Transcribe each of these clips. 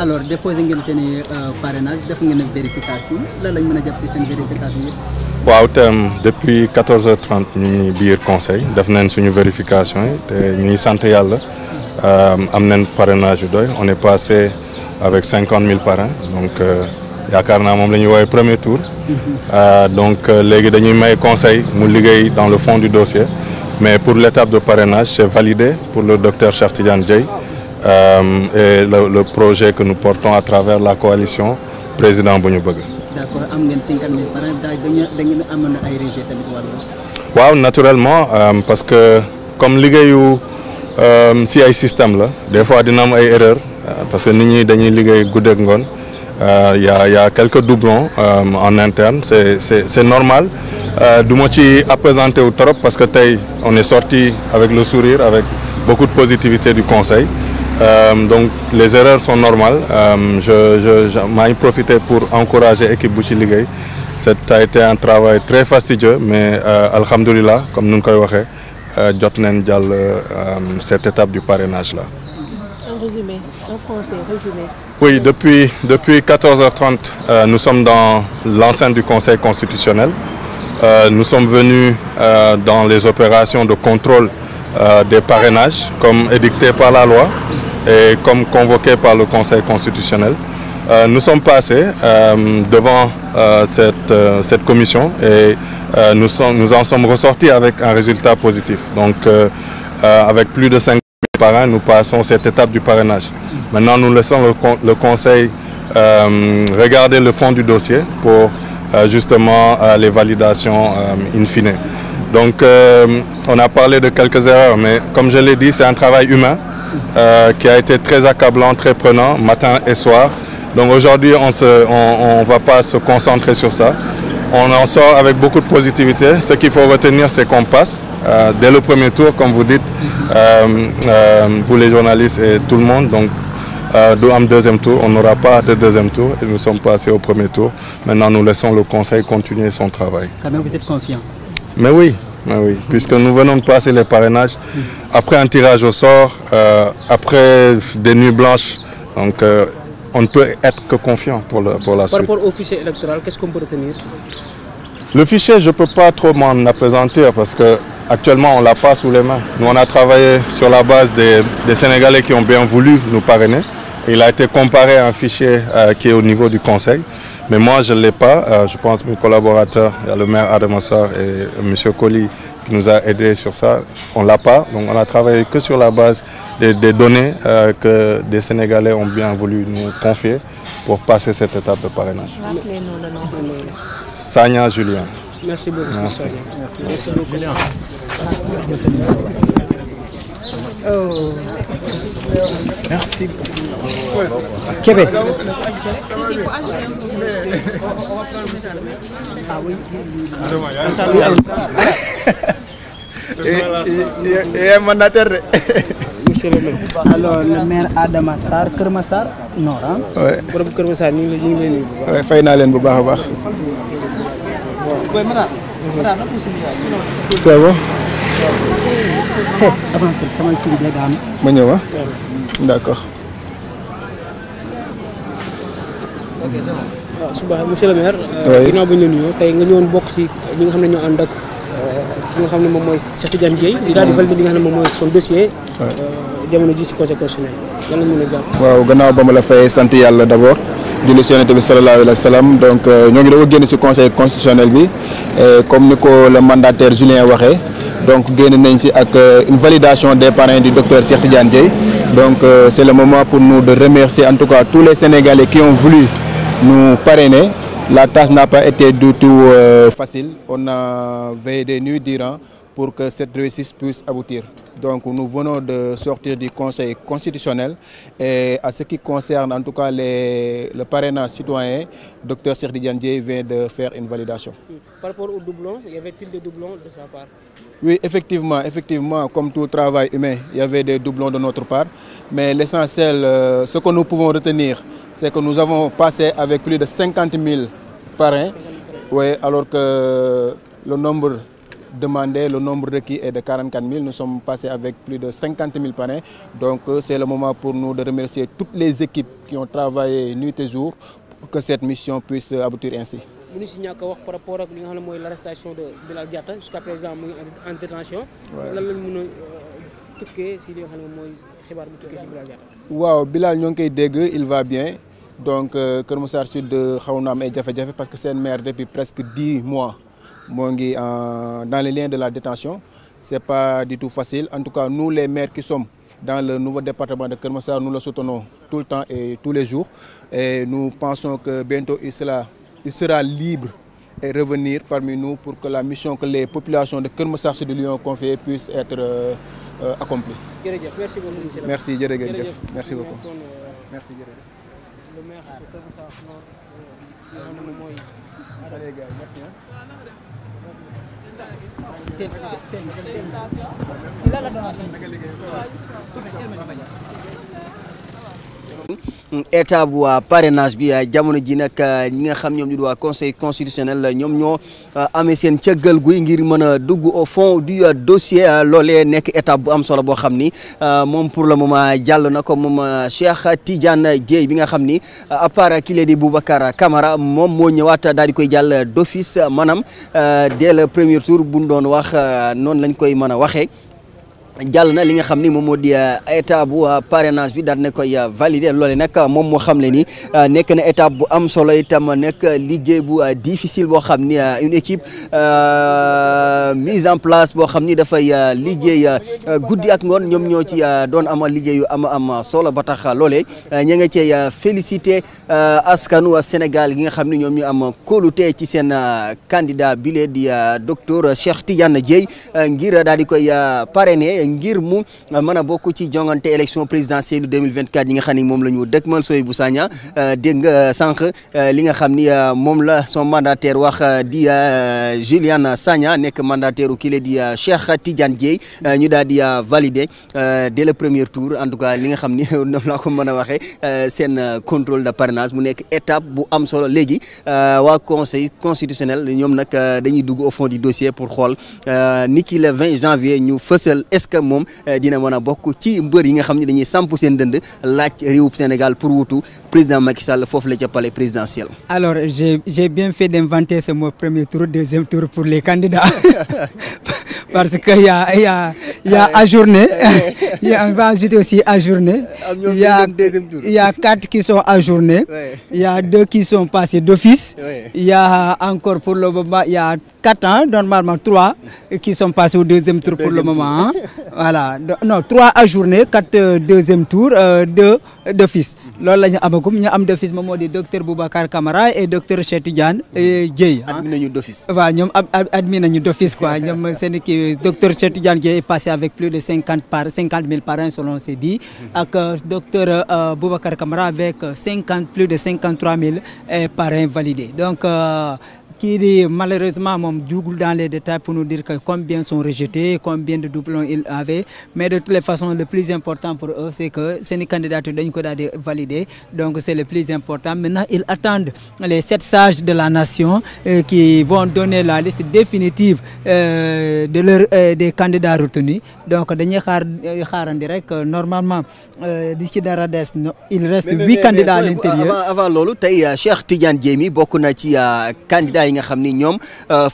Alors déposé ngeen seen parrainage def ngeen vérification lan lañ mën a jàpp si seen vérification yi. waaw depuis 14h30 ñu ngi biir conseil def nañ suñu vérification yi te ñu ngi sant yàlla am nañ parrainage yu doy on est passé avec 50 000 parrains donc yaakaar naa moom la ñuy woowee premier tour. Donc léegi dañuy may conseil mu liggéey dans le fond du dossier mais pour l'étape de parrainage c'est validé pour le docteur Cheikh Tidiane Dièye. Et le projet que nous portons à travers la coalition président bu ñu bëgg. D'accord am ngeen 50 000 parrains da ngeen amoon ay rejet tamit wala. waaw naturellement parce que comme liggéeyu si ay système la des fois dina am ay erreurs parce que nit ñi dañuy liggéey guddeeg ngoon y a quelques doublons en interne c'est normal du ma ci appesanté wu trop parce que tey on est sorti avec le sourire avec beaucoup de positivité du conseil. Donc les erreurs sont normales maa ngi profité pour encourager équipe bu ci liggéey ça a été un travail très fastidieux mais alhamdoulilah comme nu nga koy waxee jot nañ jàll cette étape du parrainage là. En résumé, en français, résumé. Oui, depuis 14h30 nous sommes dans l'enceinte du Conseil constitutionnel. Nous sommes venus dans les opérations de contrôle des parrainages comme édicté par la loi et comme convoqué par le Conseil constitutionnel. Nous sommes passés devant cette commission et nous en sommes ressortis avec un résultat positif. Donc avec plus de 5 000 parrains, nous passons cette étape du parrainage. Maintenant, nous laissons le Conseil regarder le fond du dossier pour justement les validations in fine. Donc on a parlé de quelques erreurs, mais comme je l'ai dit, c'est un travail humain qui a été très accablant, très prenant, matin et soir. Donc aujourd'hui, on va pas se concentrer sur ça. On en sort avec beaucoup de positivité. Ce qu'il faut retenir, c'est qu'on passe dès le premier tour, comme vous dites, vous les journalistes et tout le monde. Donc en deuxième tour, on n'aura pas de deuxième tour et nous sommes passés au premier tour. Maintenant, nous laissons le Conseil continuer son travail. Quand même, vous êtes confiant? Mais oui, puisque nous venons de passer les parrainages, après un tirage au sort, après des nuits blanches, donc on ne peut être que confiant pour la suite. Par rapport au fichier électoral, qu'est-ce qu'on peut retenir? Le fichier, je ne peux pas trop m'en appesantir parce qu'actuellement, on ne l'a pas sous les mains. Nous, on a travaillé sur la base des Sénégalais qui ont bien voulu nous parrainer. Il a été comparé à un fichier qui est au niveau du Conseil. Mais moi, je ne l'ai pas. Je pense que mes collaborateurs, il y a le maire Adama Sarr et M. Colli qui nous a aidés sur ça. On ne l'a pas. Donc on a travaillé que sur la base des données que des Sénégalais ont bien voulu nous confier pour passer cette étape de parrainage. Sagna Julien. Merci beaucoup. Merci. Merci beaucoup. Julien. Oh. Merci. Kébé. Ah oui. Et mandataire. Monsieur le maire. Alors le maire Adama Sarr Kër Massar Nord ah. Oui. borom Kër Massar ñu ngi leen di. Oui, fay naa leen bu baax a baax. C'est bon. Ma ñëw ah. D'accord. waaw suba monsieur le maire. oui ginnaaw bi ñu la nuyoo tey nga ñëwoon bokk ci ñi nga xam ne ñoo ànd ak ki nga xam ne moom mooy Cheikh Tidiane Dièye. di daal di valider li nga xam ne moom mooy son dossier. jamono ji ci conseil constitutionnel lan la ñu mën a jàpp. waaw gannaaw ba ma la fay sant yàlla d'abord. julli ci Yonent bi sallallahu alayhi wa sallam donc ñoo ngi doon génn ci conseil constitutionnel bi comme ni ko le mandataire Julien waxee donc génn nañ ci ak une validation des parrains du docteur Cheikh Tidiane Dièye donc c'est le moment pour nous de remercier en tout cas tous les Sénégalais qui ont voulu nous parrainer. La tâche n'a pas été du tout facile. On a veillé des nuits durant pour que cette réussite puisse aboutir. Donc nous venons de sortir du Conseil constitutionnel et à ce qui concerne en tout cas le parrainage citoyen, Dr Cheikh Tidiane Dièye vient de faire une validation. Par rapport aux doublons, y avait-il des doublons de sa part? Oui, effectivement, comme tout travail humain, il y avait des doublons de notre part. Mais l'essentiel, ce que nous pouvons retenir, c'est que nous avons passé avec plus de 50 000 parrains, oui, alors que le nombre demandé, le nombre requis est de 44 000. Nous sommes passés avec plus de 50 000 parrains. Donc c'est le moment pour nous de remercier toutes les équipes qui ont travaillé nuit et jour pour que cette mission puisse aboutir ainsi. Nous avons par rapport à l'arrestation de Bilal Diatta, jusqu'à présent en détention. Waaw Bilal ñoo ngi koy dégg, il va bien. Donc Keur Massar Sud xaw na am ay jafe-jafe parce que c'est une maire depuis presque 10 mois moo ngi dans les liens de la détention. C'est pas du tout facile. En tout cas, nous les maires qui sommes dans le nouveau département de Keur Massar, nous le soutenons tout le temps et tous les jours. Et nous pensons que bientôt il sera libre et revenir parmi nous pour que la mission que les populations de Keur Massar Sud lui ont confiée puisse être accomplie. Merci beaucoup, monsieur. Merci, jërëjëf. Merci beaucoup. Merci, jërëjëf. Le maire de Keur Massar Nord, état bu parrainage bi jamono ji nag ñi nga xam ñoom ñu di waa conseil constitutionnel ñoom ñoo amee seen cëggal guy ngir mën a dugg au fond du dossier loolee nekk étape bu am solo boo xam ni moom pour le moment jàll na ko moom Cheikh Tidiane Dièye bi nga xam ni à part ki lee di Boubacar Camara moom moo ñëwaat daal di koy jàll d'office maanaam dès le premier tour bu ñu doon wax noonu lañ koy mën a waxee. jàll na li nga xam ni moom moo di état bu parrainage bi daal na koy valider loole nag moom moo xam le ni nekk na étape bu am solo itam nekk liggéey bu difficile boo xam ni une équipe mise en place boo xam ni dafay liggéey guddi ak ngoon ñoom ñoo ci doon ama liggéeyu am solo ba tax loole ña nga cey félicité askanu Sénégal gi nga xam ni ñoom ñu am kóolute ci seen candidat bile di docteur Cheikh Tidiane Dièye ngir daal di koy parrainer ngir mu mën a bokk ci jongante élection présidentielle 2024 yi nga xam ni moom la ñu dëkkmal Sohaibou Sagna dégg nga sànq li nga xam ni moom la son mandataire wax di Julian Sagna nekk mandataire u kii di Cheikh Tidiane Dièye ñu daal di valider dès le premier tour en tout cas li nga xam ni noonu laa ko mën a waxee seen contrôle de parrainage mu nekk étape bu am solo léegi waa conseil constitutionnel ñoom nag dañuy dugg au fond du dossier pour xool ni ki le 20 janvier ñu fësal est-ce que moom dina mën a bokk ci mbër yi nga xam ne dañuy samp seen dënd laaj réewum Sénégal pour wutu président Macky Sall foofu la ca palais présidentiel. Alors j'ai bien fait d'inventer ce mot premier tour, deuxième tour pour les candidats parce que il y a ajourné, on va ajouter aussi ajourné. Il y a 4 qui sont ajournés, il y a 2 qui sont passés d'office, il y a encore pour le moment il y a 4 ans, normalement 3 qui sont passés au deuxième tour pour le moment. Hein. Voilà, non 3 ajournés, 4 deuxième tour, 2 d'office. loolu la ñu amagum ñu am d'office moom moo di docteur Boubacar Camara et docteur Cheikh Tidiane Dièye. admis nañu d'office. waaw ñoom admis nañu d'office quoi ñoom seen kii docteur Cheikh Tidiane Dièye est passé avec plus de 50 000 parrains selon c'est dit ak docteur Boubacar Camara avec plus de 53 000 parrains validés donc. Qui dit malheureusement moom dugul dans les détails pour nous dire que combien sont rejetés, combien de doublons il avait, mais de toutes les façons le plus important pour eux c'est que seeni candidature dañ ko daal di valider donc c'est le plus important. Maintenant ils attendent les 7 sages de la nation qui vont donner la liste définitive de leur des candidats retenus donc dañuy xaarandi rek normalement di ci dara des il reste 8 candidats à l'intérieur. Avant loolu tey Cheikh Tidiane Dièye mi bokk na ci candidat yi nga xam ni ñoom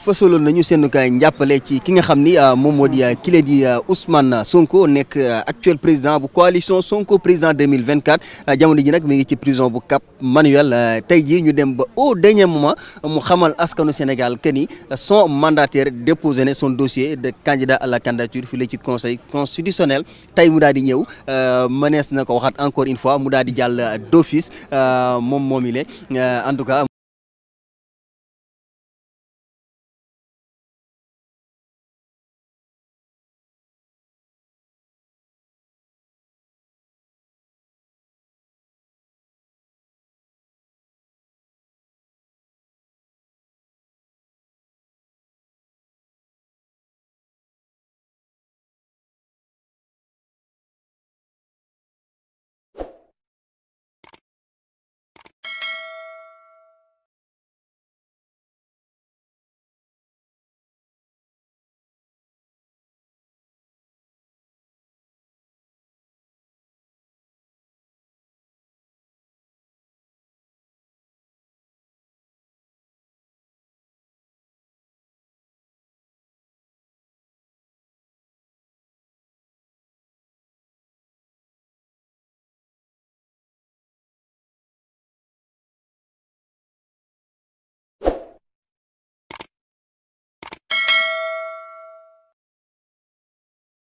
fësaloon nañu seen kay njàppale ci ki nga xam ni moom moo di kile di Ousmane Sonko nekk actuel président bu coalition Sonko président 2024 jamono ji nag mi ngi ci prison bu Cap Manuel tey jii ñu dem ba au dernier moment mu xamal askanu Sénégal que ni son mandataire déposé na son dossier de candidat à la candidature fii ci conseil constitutionnel tey mu daal di ñëw mënees na ko waxaat encore une fois mu daal di jàll d'office moom moomile en tout cas.